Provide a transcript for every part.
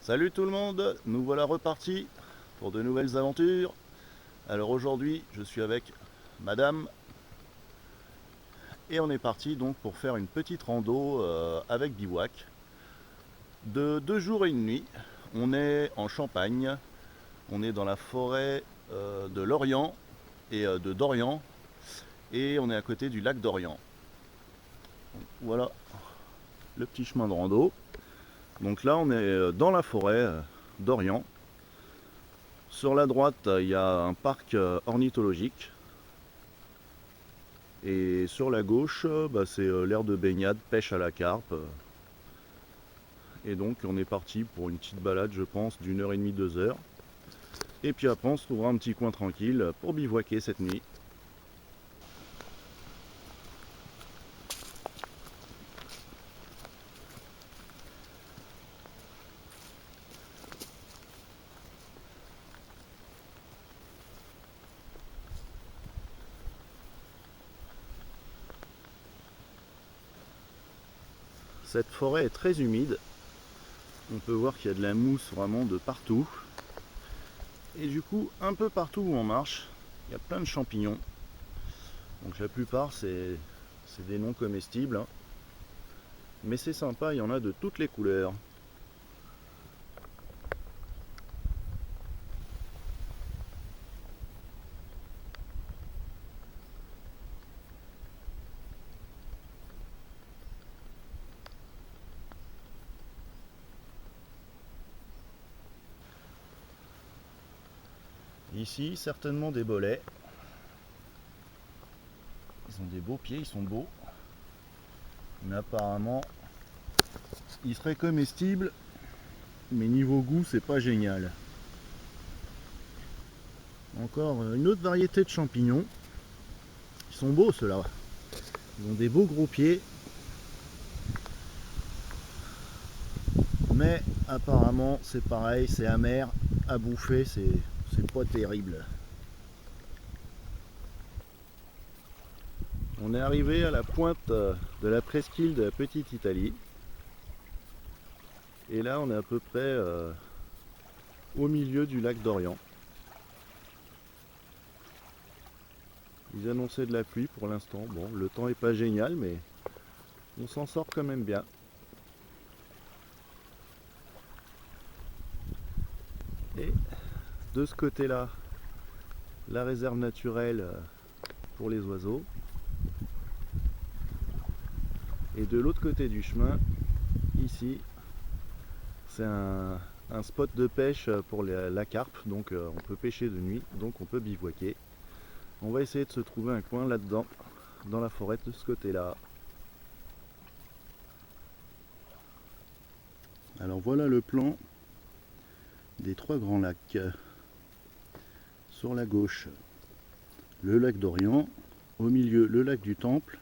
Salut tout le monde, nous voilà repartis pour de nouvelles aventures. Alors aujourd'hui, je suis avec madame et on est parti donc pour faire une petite rando avec bivouac de 2 jours et une nuit. On est en Champagne, on est dans la forêt de Lorient et de Dorian et on est à côté du lac d'Orient. Voilà le petit chemin de rando. Donc là, on est dans la forêt d'Orient. Sur la droite, il y a un parc ornithologique. Et sur la gauche, c'est l'aire de baignade, pêche à la carpe. Et donc on est parti pour une petite balade, je pense, d'1 h 30, 2 heures. Et puis après, on se trouvera un petit coin tranquille pour bivouaquer cette nuit. Cette forêt est très humide. On peut voir qu'il y a de la mousse vraiment de partout. Et du coup, un peu partout où on marche, il y a plein de champignons. Donc la plupart, c'est des non comestibles, hein. Mais c'est sympa, il y en a de toutes les couleurs. Ici, certainement des bolets. Ils ont des beaux pieds, ils sont beaux. Mais apparemment, ils seraient comestibles. Mais niveau goût, c'est pas génial. Encore une autre variété de champignons. Ils sont beaux ceux-là. Ils ont des beaux gros pieds. Mais apparemment, c'est pareil, c'est amer à bouffer, c'est pas terrible. On est arrivé à la pointe de la presqu'île de la Petite Italie. Et là, on est à peu près au milieu du lac d'Orient. Ils annonçaient de la pluie pour l'instant. Bon, le temps est pas génial, mais on s'en sort quand même bien. Et de ce côté-là, la réserve naturelle pour les oiseaux. Et de l'autre côté du chemin, ici, c'est un spot de pêche pour la carpe. Donc on peut pêcher de nuit, donc on peut bivouaquer. On va essayer de se trouver un coin là-dedans, dans la forêt de ce côté-là. Alors voilà le plan des 3 grands lacs. Sur la gauche, le lac d'Orient, au milieu le lac du Temple,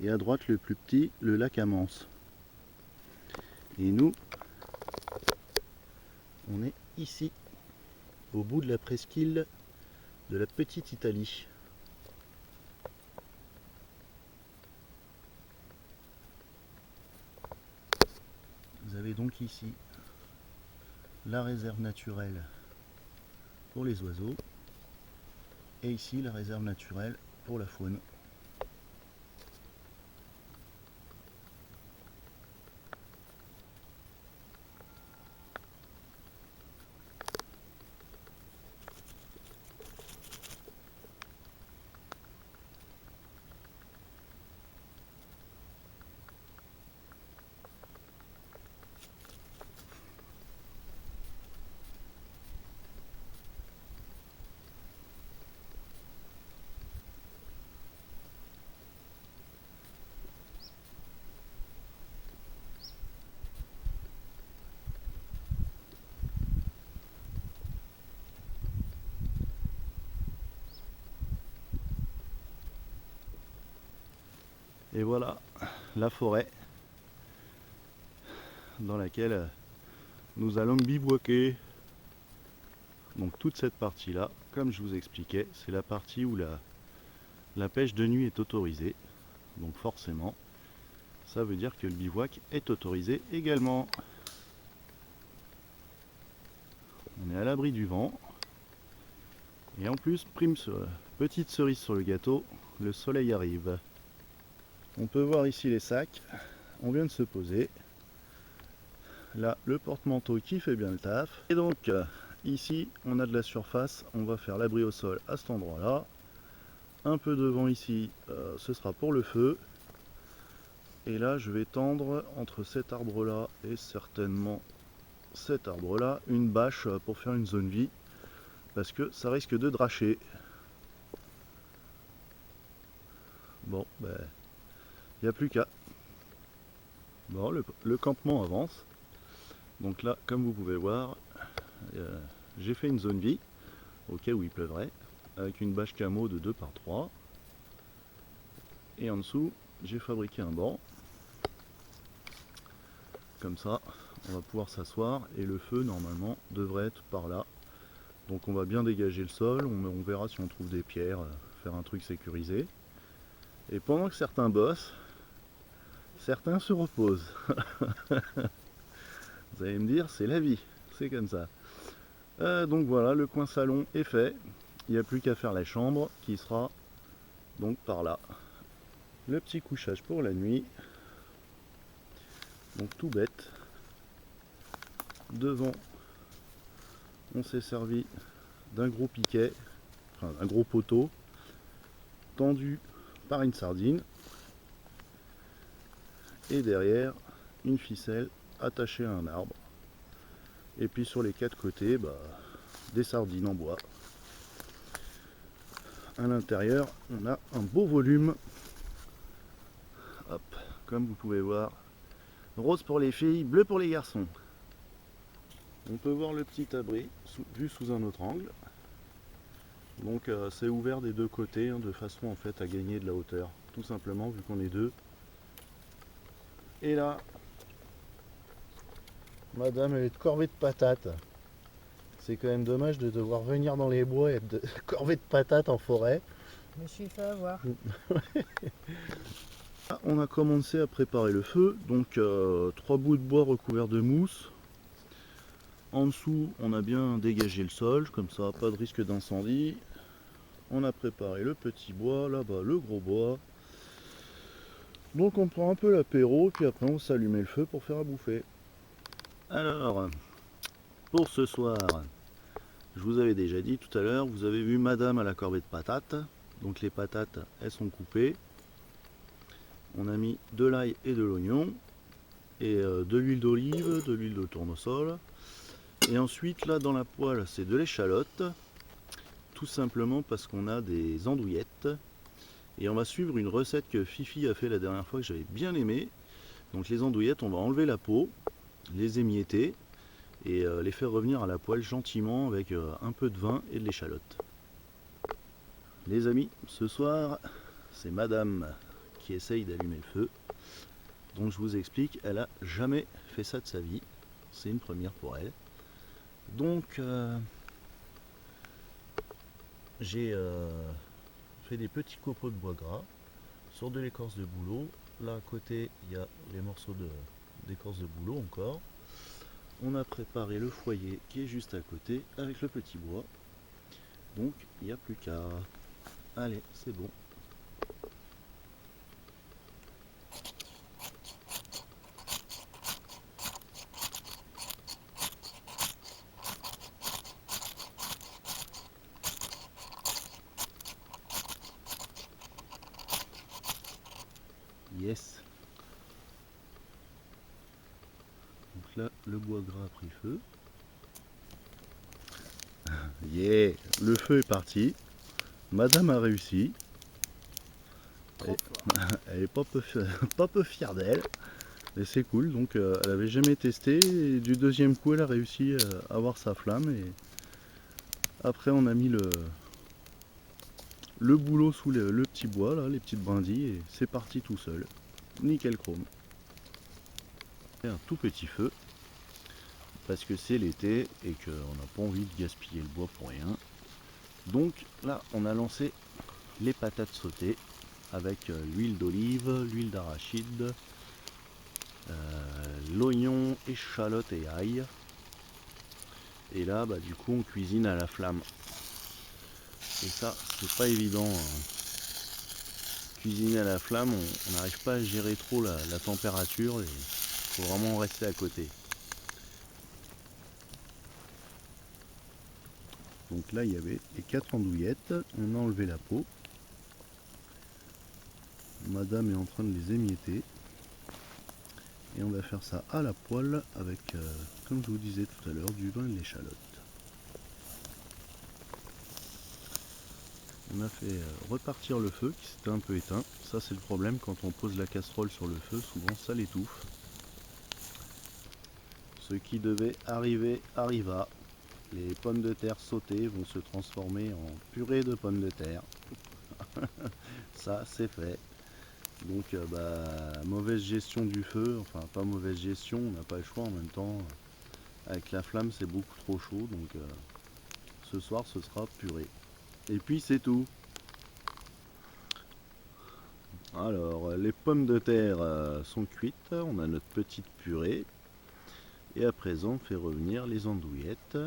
et à droite le plus petit, le lac Amance. Et nous, on est ici, au bout de la presqu'île de la Petite Italie. Vous avez donc ici la réserve naturelle pour les oiseaux, et ici la réserve naturelle pour la faune. Et voilà la forêt dans laquelle nous allons bivouaquer. Donc toute cette partie là, comme je vous expliquais, c'est la partie où la pêche de nuit est autorisée. Donc forcément, ça veut dire que le bivouac est autorisé également. On est à l'abri du vent. Et en plus, petite cerise sur le gâteau, le soleil arrive. On peut voir ici les sacs. On vient de se poser. Là, le porte-manteau qui fait bien le taf. Et donc, ici, on a de la surface. On va faire l'abri au sol à cet endroit-là. Un peu de vent ici, ce sera pour le feu. Et là, je vais tendre entre cet arbre-là et certainement cet arbre-là une bâche pour faire une zone vie. Parce que ça risque de dracher. Bon, ben, il n'y a plus qu'à. Bon, le campement avance. Donc là, comme vous pouvez voir, j'ai fait une zone vie, au cas où il pleuvrait, avec une bâche camo de 2 par 3. Et en dessous, j'ai fabriqué un banc. Comme ça, on va pouvoir s'asseoir et le feu, normalement, devrait être par là. Donc on va bien dégager le sol, on verra si on trouve des pierres, faire un truc sécurisé. Et pendant que certains bossent, certains se reposent. Vous allez me dire, c'est la vie, c'est comme ça. Donc voilà, le coin salon est fait. Il n'y a plus qu'à faire la chambre qui sera donc par là. Le petit couchage pour la nuit. Donc tout bête. Devant, on s'est servi d'un gros piquet, enfin un gros poteau, tendu par une sardine. Et derrière, une ficelle attachée à un arbre. Et puis sur les quatre côtés, des sardines en bois. À l'intérieur, on a un beau volume. Hop, comme vous pouvez voir, rose pour les filles, bleu pour les garçons. On peut voir le petit abri vu sous un autre angle. Donc c'est ouvert des deux côtés, de façon en fait à gagner de la hauteur, tout simplement vu qu'on est deux. Et là, madame elle est de corvée de patates. C'est quand même dommage de devoir venir dans les bois et être de corvée de patates en forêt. Je me suis fait avoir. On a commencé à préparer le feu, donc 3 bouts de bois recouverts de mousse. En dessous, on a bien dégagé le sol, comme ça, pas de risque d'incendie. On a préparé le petit bois, là-bas le gros bois. Donc on prend un peu l'apéro, puis après on s'allume le feu pour faire à bouffer. Alors, pour ce soir, je vous avais déjà dit tout à l'heure, vous avez vu madame à la corvée de patates. Donc les patates, elles sont coupées. On a mis de l'ail et de l'oignon, et de l'huile d'olive, de l'huile de tournesol. Et ensuite, là dans la poêle, c'est de l'échalote. Tout simplement parce qu'on a des andouillettes. Et on va suivre une recette que Fifi a fait la dernière fois que j'avais bien aimé. Donc les andouillettes, on va enlever la peau, les émietter et les faire revenir à la poêle gentiment avec un peu de vin et de l'échalote. Les amis, ce soir, c'est madame qui essaye d'allumer le feu. Donc je vous explique, elle a jamais fait ça de sa vie. C'est une première pour elle. Donc j'ai fait des petits copeaux de bois gras sur de l'écorce de bouleau. Là à côté il y a les morceaux d'écorce de bouleau encore. On a préparé le foyer qui est juste à côté avec le petit bois. Donc il n'y a plus qu'à. Allez, c'est bon. Yes. Donc là, le bois gras a pris feu. Yeah, le feu est parti. Madame a réussi. Elle est pas peu fière d'elle. Et c'est cool, donc elle avait jamais testé. Et du deuxième coup, elle a réussi à avoir sa flamme. Et après, on a mis le boulot sous le petit bois, là, les petites brindilles. Et c'est parti tout seul. Nickel chrome. Et un tout petit feu. Parce que c'est l'été et qu'on n'a pas envie de gaspiller le bois pour rien. Donc là, on a lancé les patates sautées avec l'huile d'olive, l'huile d'arachide, l'oignon, échalote et ail. Et là, bah, du coup, on cuisine à la flamme. Et ça, c'est pas évident, hein. Cuisiner à la flamme, on n'arrive pas à gérer trop la température et il faut vraiment rester à côté. Donc là, il y avait les 4 andouillettes. On a enlevé la peau. Madame est en train de les émietter. Et on va faire ça à la poêle avec, comme je vous disais tout à l'heure, du vin et de l'échalote. On a fait repartir le feu qui s'était un peu éteint. Ça, c'est le problème quand on pose la casserole sur le feu, souvent ça l'étouffe. Ce qui devait arriver arriva. Les pommes de terre sautées vont se transformer en purée de pommes de terre. Ça, c'est fait. Donc, mauvaise gestion du feu, enfin pas mauvaise gestion, on n'a pas le choix en même temps. Avec la flamme, c'est beaucoup trop chaud, donc ce soir, ce sera purée. Et puis, c'est tout. Alors, les pommes de terre sont cuites, on a notre petite purée. Et à présent, on fait revenir les andouillettes.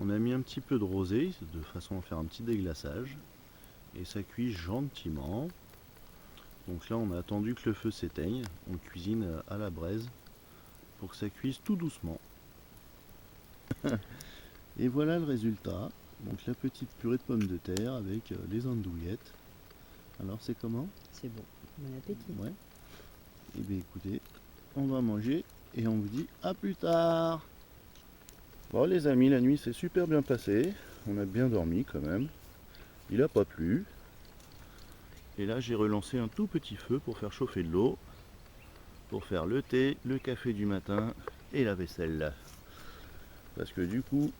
On a mis un petit peu de rosée, de façon à faire un petit déglaçage. Et ça cuit gentiment. Donc là, on a attendu que le feu s'éteigne. On cuisine à la braise pour que ça cuise tout doucement. Et voilà le résultat. Donc la petite purée de pommes de terre avec les andouillettes. Alors c'est comment? C'est bon. Bon appétit. Ouais. Et bien écoutez, on va manger et on vous dit à plus tard. Bon les amis, la nuit s'est super bien passée. On a bien dormi quand même. Il n'a pas plu. Et là j'ai relancé un tout petit feu pour faire chauffer de l'eau. Pour faire le thé, le café du matin et la vaisselle. Parce que du coup,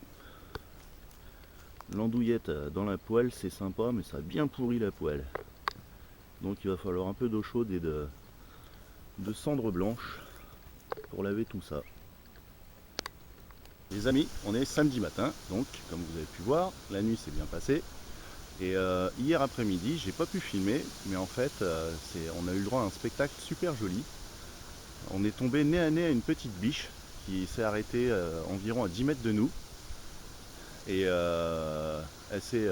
l'andouillette dans la poêle c'est sympa, mais ça a bien pourri la poêle. Donc il va falloir un peu d'eau chaude et de cendre blanche pour laver tout ça. Les amis, on est samedi matin, donc comme vous avez pu voir, la nuit s'est bien passée. Et hier après-midi, j'ai pas pu filmer, mais en fait, on a eu le droit à un spectacle super joli. On est tombé nez à nez à une petite biche qui s'est arrêtée environ à 10 mètres de nous. Et elle s'est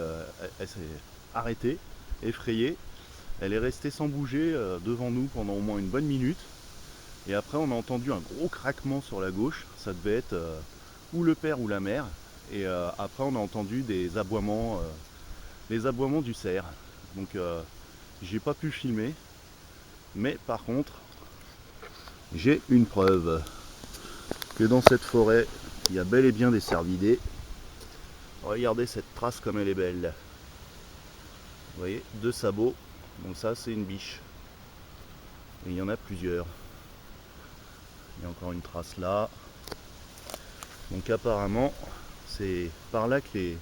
arrêtée, effrayée. Elle est restée sans bouger devant nous pendant au moins une bonne minute. Et après, on a entendu un gros craquement sur la gauche. Ça devait être ou le père ou la mère. Et après, on a entendu des aboiements, les aboiements du cerf. Donc, j'ai pas pu filmer. Mais par contre, j'ai une preuve que dans cette forêt, il y a bel et bien des cervidés. Regardez cette trace comme elle est belle. Vous voyez, 2 sabots. Donc ça, c'est une biche. Et il y en a plusieurs. Il y a encore une trace là. Donc apparemment, c'est par là que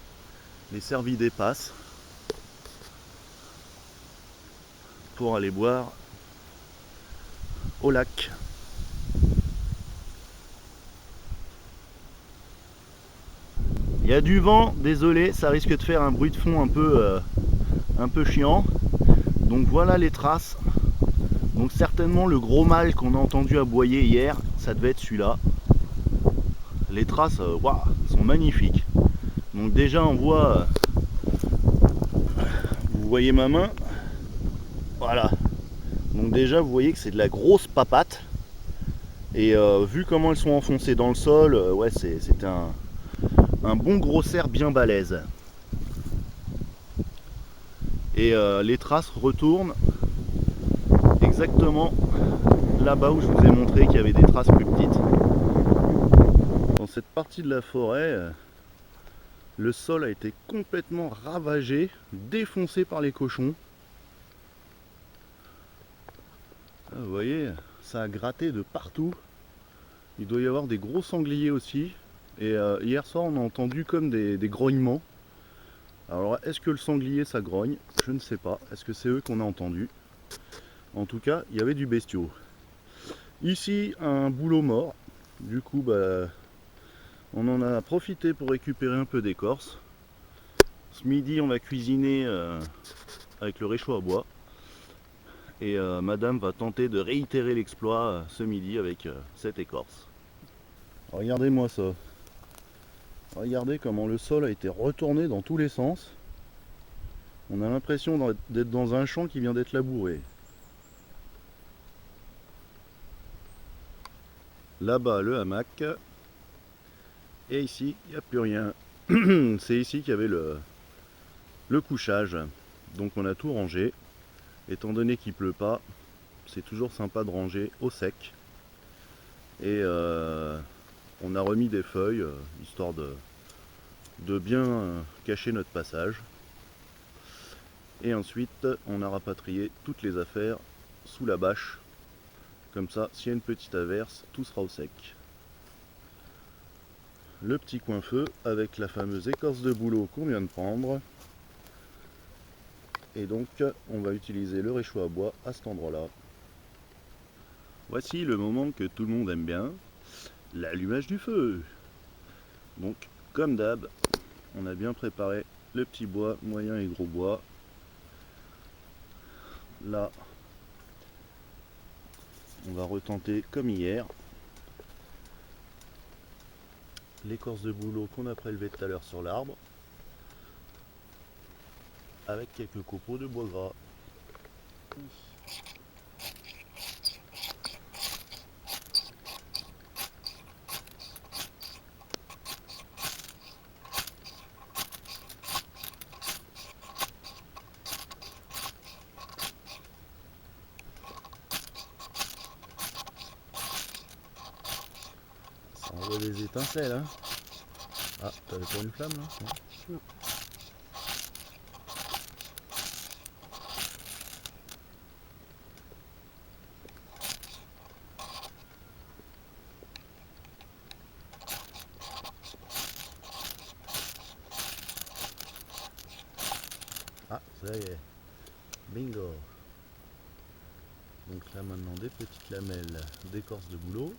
les cervidés passent pour aller boire au lac. Il y a du vent, désolé, ça risque de faire un bruit de fond un peu chiant. Donc voilà les traces. Donc certainement le gros mâle qu'on a entendu aboyer hier, ça devait être celui-là. Les traces waouh, sont magnifiques. Donc déjà on voit, vous voyez ma main, voilà. Donc déjà vous voyez que c'est de la grosse papate. Et vu comment elles sont enfoncées dans le sol, ouais c'était un bon gros cerf bien balèze. Et les traces retournent exactement là-bas où je vous ai montré qu'il y avait des traces plus petites. Dans cette partie de la forêt, le sol a été complètement ravagé, défoncé par les cochons. Vous voyez, ça a gratté de partout. Il doit y avoir des gros sangliers aussi. Et hier soir, on a entendu comme des grognements. Alors, est-ce que le sanglier, ça grogne? Je ne sais pas. Est-ce que c'est eux qu'on a entendu? En tout cas, il y avait du bestiau. Ici, un bouleau mort. Du coup, on en a profité pour récupérer un peu d'écorce. Ce midi, on va cuisiner avec le réchaud à bois. Et madame va tenter de réitérer l'exploit ce midi avec cette écorce. Regardez-moi ça. Regardez comment le sol a été retourné dans tous les sens. On a l'impression d'être dans un champ qui vient d'être labouré. Là-bas, le hamac. Et ici, il n'y a plus rien. C'est ici qu'il y avait le couchage. Donc on a tout rangé. Étant donné qu'il pleut pas, c'est toujours sympa de ranger au sec. Et on a remis des feuilles, histoire de bien cacher notre passage. Et ensuite, on a rapatrié toutes les affaires sous la bâche. Comme ça, s'il y a une petite averse, tout sera au sec. Le petit coin feu avec la fameuse écorce de bouleau qu'on vient de prendre. Et donc, on va utiliser le réchaud à bois à cet endroit-là. Voici le moment que tout le monde aime bien, l'allumage du feu. Donc, comme d'hab, on a bien préparé le petit bois, moyen et gros bois. Là, on va retenter comme hier. L'écorce de bouleau qu'on a prélevé tout à l'heure sur l'arbre. Avec quelques copeaux de bois gras. Ça envoie des étincelles, hein. Ah, t'avais pas une flamme là? Non. Ah, ça y est. Bingo. Donc là maintenant des petites lamelles d'écorce de bouleau.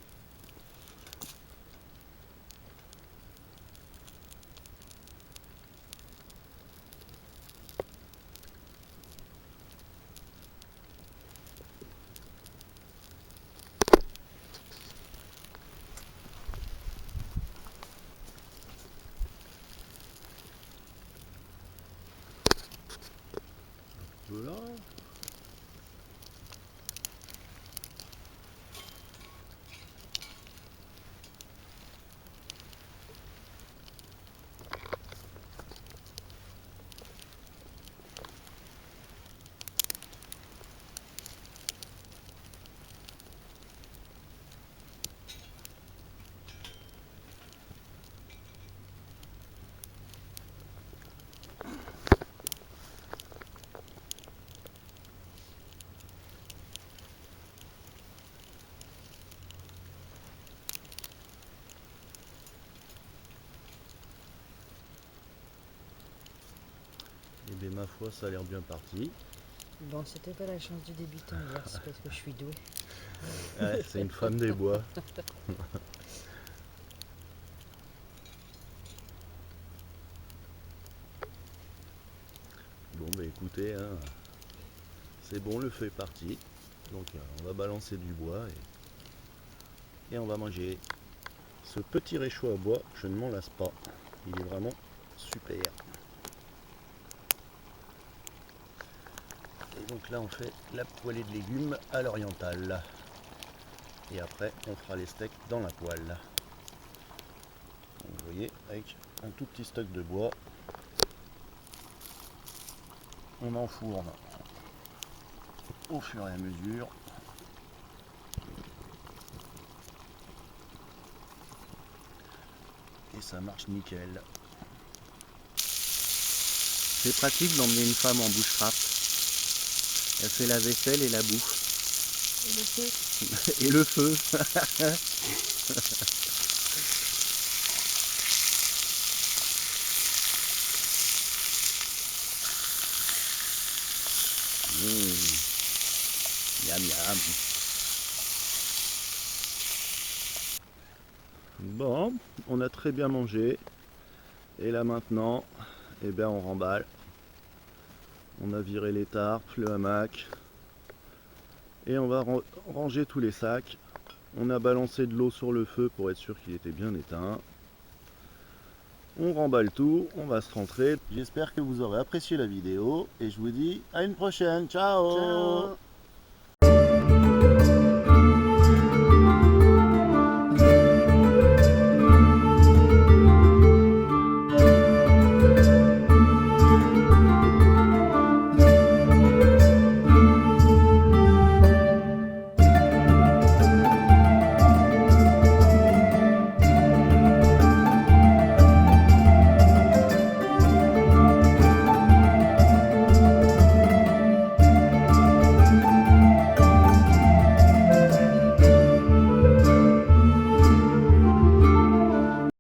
Voilà. Et bien ma foi ça a l'air bien parti. Bon, c'était pas la chance du débutant hier, c'est parce que je suis doué. Ouais, c'est une femme des bois. Bon bah écoutez, hein, c'est bon, le feu est parti. Donc on va balancer du bois et on va manger. Ce petit réchaud à bois, je ne m'en lasse pas. Il est vraiment super. Et donc là on fait la poêlée de légumes à l'orientale. Et après on fera les steaks dans la poêle. Donc, vous voyez, avec un tout petit stock de bois, on enfourne au fur et à mesure. Et ça marche nickel. C'est pratique d'emmener une femme en bushcraft. Elle fait la vaisselle et la bouffe. Et le feu. Et le feu. Miam miam. Bon, on a très bien mangé. Et là maintenant, eh bien on remballe. On a viré les tarpes, le hamac. Et on va ranger tous les sacs. On a balancé de l'eau sur le feu pour être sûr qu'il était bien éteint. On remballe tout, on va se rentrer. J'espère que vous aurez apprécié la vidéo et je vous dis à une prochaine. Ciao. Ciao.